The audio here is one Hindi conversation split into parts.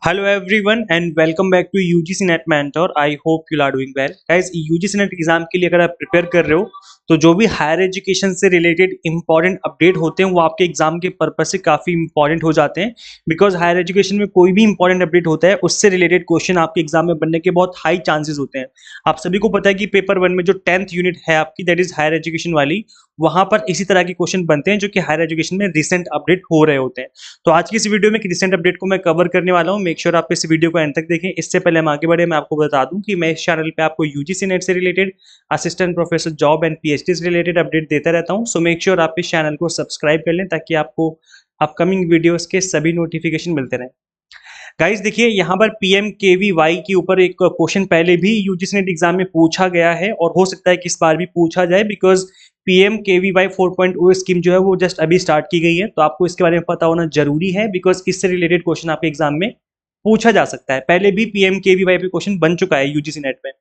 Hello everyone and welcome back to UGC Net Mentor. I hope you are doing well. Guys, UGC Net exam के लिए अगर आप प्रिपेयर कर रहे हो तो जो भी हायर एजुकेशन से रिलेटेड इंपॉर्टेंट अपडेट होते हैं वो आपके एग्जाम के पर्पज से काफ़ी इंपॉर्टेंट हो जाते हैं। बिकॉज हायर एजुकेशन में कोई भी इंपॉर्टेंट अपडेट होता है उससे रिलेटेड क्वेश्चन आपके एग्जाम में बनने के बहुत हाई चांसेस होते हैं। आप सभी को पता है कि पेपर 1 में जो 10th यूनिट है आपकी, दैट इज हायर एजुकेशन वाली, वहां पर इसी तरह के क्वेश्चन बनते हैं जो कि हायर एजुकेशन में रिसेंट अपडेट हो रहे होते हैं। तो आज की इस वीडियो में रिसेंट अपडेट को मैं कवर करने वाला हूं। मेक श्योर आप इस वीडियो को एंड तक देखें। इससे पहले हम आगे बढ़े, मैं आपको बता दूं कि मैं इस चैनल पे आपको यूजीसी नेट से related, assistant professor job and PhD से रिलेटेड अपडेट देता रहता हूं। सो मेक श्योर आप इस चैनल को सब्सक्राइब कर लें ताकि आपको अपकमिंग वीडियोस के सभी नोटिफिकेशन मिलते रहें। गाइस देखिए, यहाँ पर पीएमकेवीवाई के ऊपर एक क्वेश्चन पहले भी यूजीसी नेट एग्जाम में पूछा गया है और हो सकता है कि इस बार भी पूछा जाए, बिकॉज पीएमकेवीवाई 4.0 स्कीम जो है वो जस्ट अभी स्टार्ट की गई है। तो आपको इसके बारे में पता होना जरूरी है, बिकॉज इससे रिलेटेड क्वेश्चन आपके एग्जाम में पूछा जा सकता है। पहले भी पीएमकेवीवाई पे क्वेश्चन बन चुका है यूजीसी नेट में।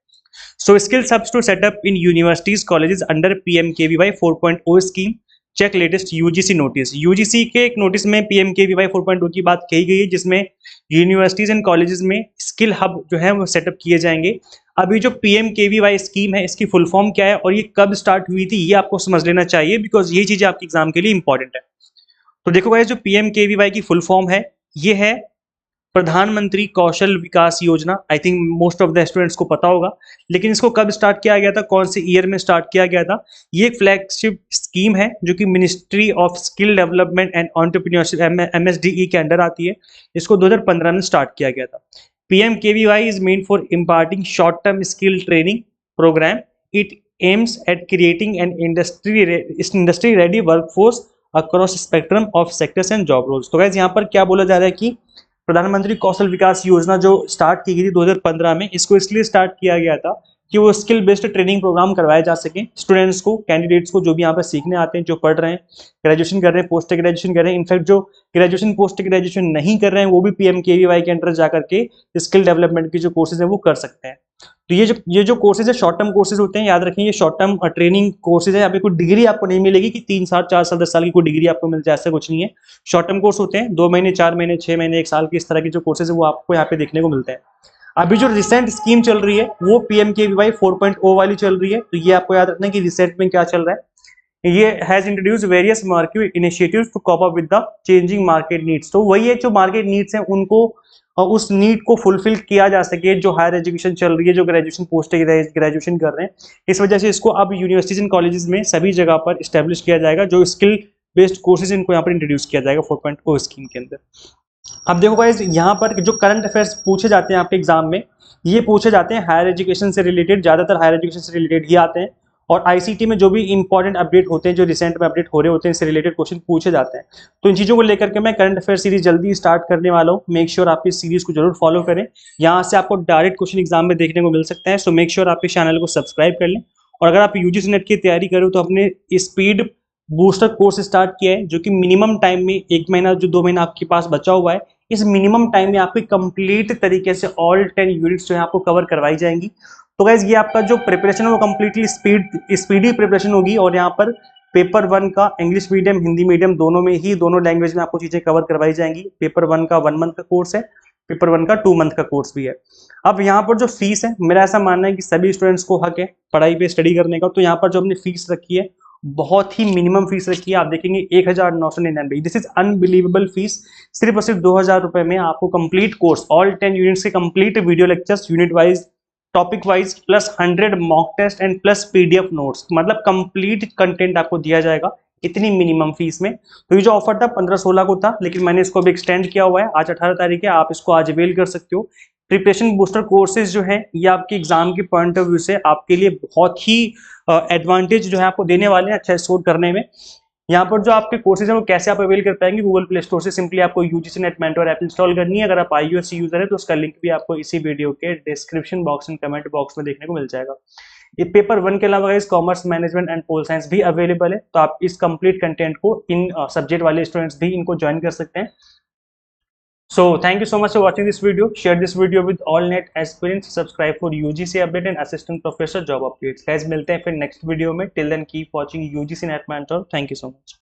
So skills hubs to setup in universities colleges under PMKVY 4.0 scheme, check latest UGC notice. UGC के एक नोटिस में पीएमकेवीवाई 4.0 की बात कही गई है, जिसमें यूनिवर्सिटीज एंड कॉलेजेस में स्किल हब जो है वो सेटअप किए जाएंगे। अभी जो पीएमकेवीवाई स्कीम है इसकी फुल फॉर्म क्या है और ये कब स्टार्ट हुई थी ये आपको समझ लेना चाहिए, बिकॉज ये चीजें आपके एग्जाम के लिए इंपॉर्टेंट है। तो देखो गाइस, जो पीएमकेवीवाई की फुल फॉर्म है ये है प्रधानमंत्री कौशल विकास योजना। I think most of the students को पता होगा, लेकिन इसको कब स्टार्ट किया गया था, कौन से ईयर में स्टार्ट किया गया था। ये एक फ्लैगशिप स्कीम है जो कि ministry of skill development and entrepreneurship MSDE के अंडर आती है। इसको 2015 में स्टार्ट किया गया था। PMKVY is made for imparting short term skill training programme. It aims at creating an industry ready workforce across spectrum of sectors and job roles. तो गाइस यहाँ पर क्या बोला जा रहा है कि प्रधानमंत्री कौशल विकास योजना जो स्टार्ट की गई थी 2015 में, इसको इसलिए स्टार्ट किया गया था कि वो स्किल बेस्ड ट्रेनिंग प्रोग्राम करवाए जा सके स्टूडेंट्स को, कैंडिडेट्स को, जो भी यहाँ पर सीखने आते हैं, जो पढ़ रहे हैं, ग्रेजुएशन कर रहे हैं, पोस्ट ग्रेजुएशन कर रहे हैं। इनफैक्ट जो ग्रेजुएशन पोस्ट ग्रेजुएशन नहीं कर रहे हैं वो भी पीएमकेवीवाई के अंडर जाकर के स्किल डेवलपमेंट के जो कोर्सेज है वो कर सकते हैं। तो ये जो कोर्सेज है शॉर्ट टर्म कोर्सेज होते हैं, याद रखें ये शॉर्ट टर्म ट्रेनिंग कोर्सेज है। यहाँ पे कोई डिग्री आपको नहीं मिलेगी कि 3 साल 4 साल 10 साल की कोई डिग्री आपको मिल जाए, ऐसा कुछ नहीं है। शॉर्ट टर्म कोर्स होते हैं, 2 महीने 4 महीने 6 महीने 1 साल की, इस तरह के जो कोर्सेज है वो आपको यहाँ पे देखने को मिलते हैं। अभी जो रिसेंट स्कीम चल रही है वो पीएमकेवीवाई 4.0 वाली चल रही है। तो ये आपको याद रखना है कि रिसेंट में क्या चल रहा है। ये has introduce various market initiatives to cope up with the changing market needs. तो वही है, जो मार्केट नीड्स हैं उनको उस नीड को फुलफिल किया जा सके जो हायर एजुकेशन चल रही है, जो ग्रेजुएशन पोस्ट ग्रेजुएशन कर रहे हैं। इस वजह से इसको अब यूनिवर्सिटीज एंड कॉलेजेस में सभी जगह पर स्टैब्लिश किया जाएगा, जो स्किल बेस्ड कोर्सेज इनको यहाँ पर इंट्रोड्यूस किया जाएगा 4.0 स्कीम के अंदर। अब देखो गाइस, यहाँ पर जो करंट अफेयर्स पूछे जाते हैं आपके एग्जाम में, ये पूछे जाते हैं हायर एजुकेशन से रिलेटेड, ज्यादातर हायर एजुकेशन से रिलेटेड ही आते हैं। और आईसीटी में जो भी इंपॉर्टेंट अपडेट होते हैं, जो रिसेंट में अपडेट हो रहे होते हैं, इससे रिलेटेड क्वेश्चन पूछे जाते हैं। तो इन चीजों को लेकर के मैं करंट अफेयर सीरीज जल्दी स्टार्ट करने वाला हूँ। मेक श्योर आप इस सीरीज को जरूर फॉलो करें, यहाँ से आपको डायरेक्ट क्वेश्चन एग्जाम में देखने को मिल सकता है। सो मेक श्योर आप इस चैनल को सब्सक्राइब कर लें। और अगर आप यूजीसी नेट की तैयारी करो तो अपने स्पीड बूस्टर कोर्स स्टार्ट किया है, जो कि मिनिमम टाइम में 1 महीना जो 2 महीना आपके पास बचा हुआ है, इस मिनिमम टाइम में आपकी कंप्लीट तरीके से ऑल 10 यूनिट्स जो है आपको कवर करवाई जाएंगी। तो गाइज ये आपका जो प्रिपरेशन है वो कंप्लीटली स्पीडी प्रिपरेशन होगी। और यहाँ पर पेपर 1 का इंग्लिश मीडियम हिंदी मीडियम दोनों में ही, दोनों लैंग्वेज में आपको चीजें कवर करवाई जाएंगी। पेपर 1 का 1 मंथ का कोर्स है, पेपर 1 का 2 मंथ का कोर्स भी है। अब यहाँ पर जो फीस है, मेरा ऐसा मानना है कि सभी स्टूडेंट्स को हक है पढ़ाई पे स्टडी करने का। तो यहाँ पर जो हमने फीस रखी है बहुत ही मिनिमम फीस रखी है। आप देखेंगे 1999। This is unbelievable fees. सिर्फ और सिर्फ 2000 रुपए में आपको कंप्लीट कोर्स, ऑल 10 यूनिट्स के complete video lectures, unit wise, topic wise, plus 100 mock test and plus PDF notes, मतलब कंप्लीट कंटेंट आपको दिया जाएगा इतनी मिनिमम फीस में। तो ये जो ऑफर था 15-16 को था, लेकिन मैंने इसको अभी एक्सटेंड किया हुआ है। आज 18 तारीख है, आप इसको आज अवेल कर सकते हो। प्रिपरेशन बूस्टर कोर्सेज जो है ये आपके एग्जाम के पॉइंट ऑफ व्यू से आपके लिए बहुत ही एडवांटेज जो है आपको देने वाले हैं अच्छा स्कोर करने में। यहाँ पर जो आपके कोर्सेज हैं वो कैसे आप अवेल कर पाएंगे, गूगल प्ले स्टोर से सिंपली आपको UGC net mentor app install करनी है। अगर आप iOS यूजर है तो उसका लिंक भी आपको इसी वीडियो के description box and comment box में देखने को मिल जाएगा। ये पेपर 1 के अलावा इस commerce management and pol science भी अवेलेबल है। तो आप इस कंप्लीट कंटेंट को, इन सब्जेक्ट वाले स्टूडेंट्स भी इनको ज्वाइन कर सकते हैं। So thank you so much for watching this video. Share this video with all net aspirants. Subscribe for UGC update and assistant professor job updates. Guys, मिलते हैं फिर नेक्स्ट वीडियो में. Till then keep watching UGC Net Mentor. Thank you so much.